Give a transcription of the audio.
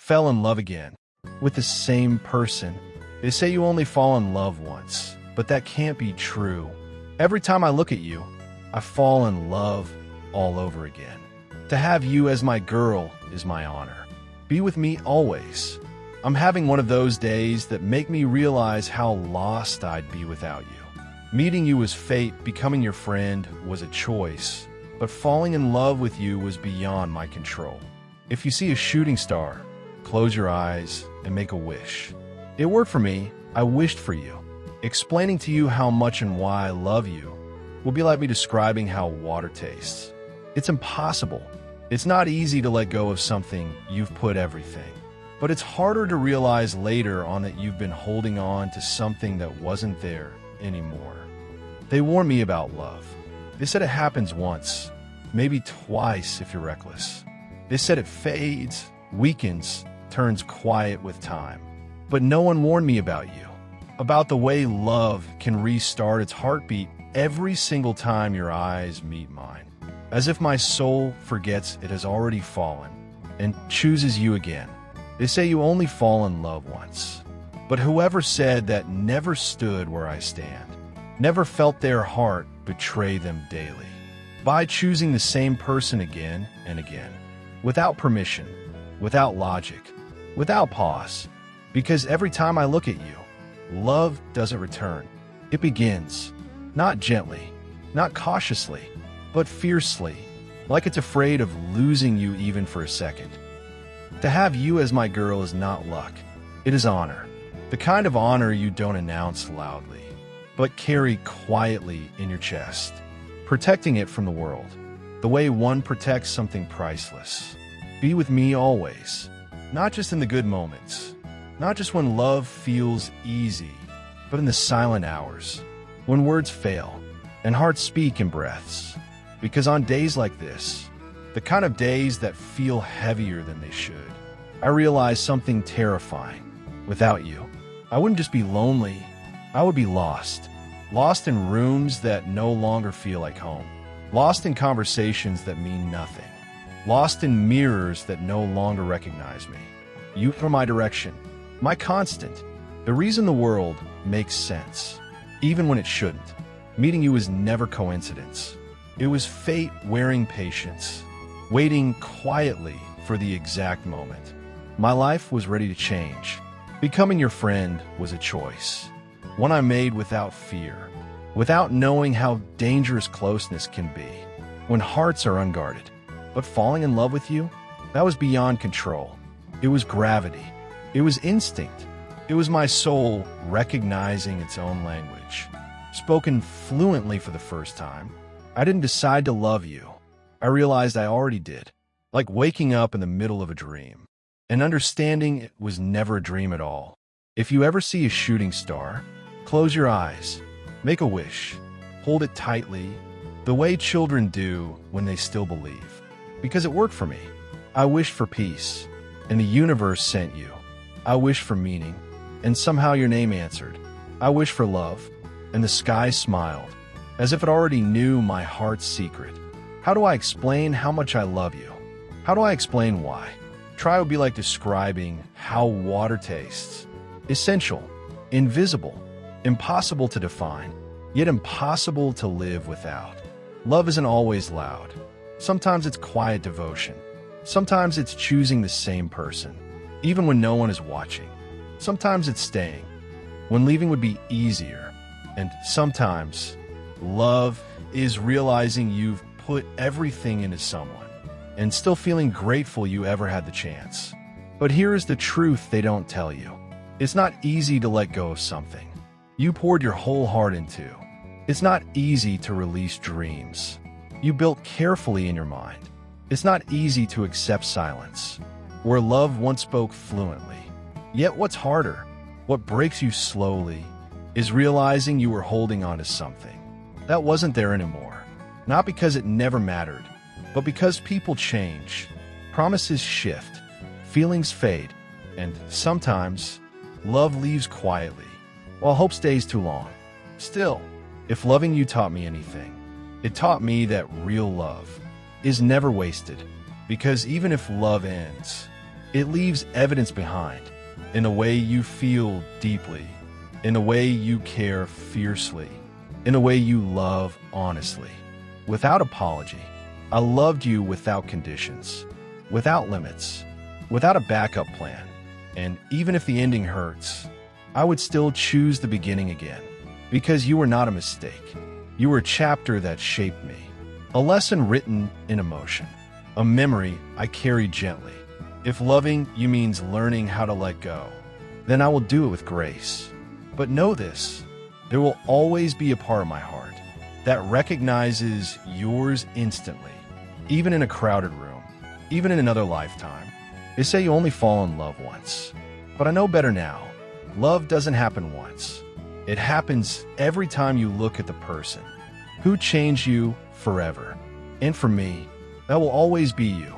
fell in love again with the same person. They say you only fall in love once, but that can't be true. Every time I look at you, I fall in love all over again. To have you as my girl is my honor. Be with me always. I'm having one of those days that make me realize how lost I'd be without you. Meeting you was fate, becoming your friend was a choice, but falling in love with you was beyond my control. If you see a shooting star, close your eyes and make a wish. It worked for me. I wished for you. Explaining to you how much and why I love you will be like me describing how water tastes. It's impossible. It's not easy to let go of something you've put everything. But it's harder to realize later on that you've been holding on to something that wasn't there anymore. They warn me about love. They said it happens once, maybe twice if you're reckless. They said it fades, weakens, turns quiet with time. But no one warned me about you, about the way love can restart its heartbeat every single time your eyes meet mine. As if my soul forgets it has already fallen and chooses you again. They say you only fall in love once. But whoever said that never stood where I stand, never felt their heart betray them daily. By choosing the same person again and again, without permission, without logic, without pause. Because every time I look at you, love doesn't return. It begins, not gently, not cautiously, but fiercely, like it's afraid of losing you even for a second. To have you as my girl is not luck. It is honor. The kind of honor you don't announce loudly, but carry quietly in your chest, protecting it from the world, the way one protects something priceless. Be with me always, not just in the good moments, not just when love feels easy, but in the silent hours, when words fail and hearts speak in breaths. Because on days like this, the kind of days that feel heavier than they should, I realize something terrifying. Without you, I wouldn't just be lonely, I would be lost. Lost in rooms that no longer feel like home. Lost in conversations that mean nothing. Lost in mirrors that no longer recognize me. You are my direction, my constant. The reason the world makes sense, even when it shouldn't. Meeting you was never coincidence. It was fate wearing patience, waiting quietly for the exact moment. My life was ready to change. Becoming your friend was a choice, one I made without fear, without knowing how dangerous closeness can be when hearts are unguarded. But falling in love with you, that was beyond control. It was gravity. It was instinct. It was my soul recognizing its own language, spoken fluently for the first time. I didn't decide to love you. I realized I already did, like waking up in the middle of a dream and understanding it was never a dream at all. If you ever see a shooting star, close your eyes, make a wish, hold it tightly, the way children do when they still believe. Because it worked for me. I wished for peace, and the universe sent you. I wished for meaning, and somehow your name answered. I wished for love, and the sky smiled, as if it already knew my heart's secret. How do I explain how much I love you? How do I explain why? Try would be like describing how water tastes. Essential, invisible, impossible to define, yet impossible to live without. Love isn't always loud. Sometimes it's quiet devotion. Sometimes it's choosing the same person, even when no one is watching. Sometimes it's staying, when leaving would be easier. And sometimes love is realizing you've put everything into someone and still feeling grateful you ever had the chance. But here is the truth they don't tell you. It's not easy to let go of something you poured your whole heart into. It's not easy to release dreams you built carefully in your mind. It's not easy to accept silence, where love once spoke fluently. Yet what's harder, what breaks you slowly, is realizing you were holding on to something that wasn't there anymore. Not because it never mattered, but because people change, promises shift, feelings fade, and sometimes love leaves quietly, while hope stays too long. Still, if loving you taught me anything, it taught me that real love is never wasted, because even if love ends, It leaves evidence behind, in a way you feel deeply, in a way you care fiercely, in a way you love honestly, without apology. I loved you without conditions, without limits, without a backup plan. And even if the ending hurts, I would still choose the beginning again, because you were not a mistake. You were a chapter that shaped me, a lesson written in emotion, a memory I carry gently. If loving you means learning how to let go, then I will do it with grace. But know this, there will always be a part of my heart that recognizes yours instantly, even in a crowded room, even in another lifetime. They say you only fall in love once, but I know better now. Love doesn't happen once. It happens every time you look at the person who changed you forever. And for me, that will always be you.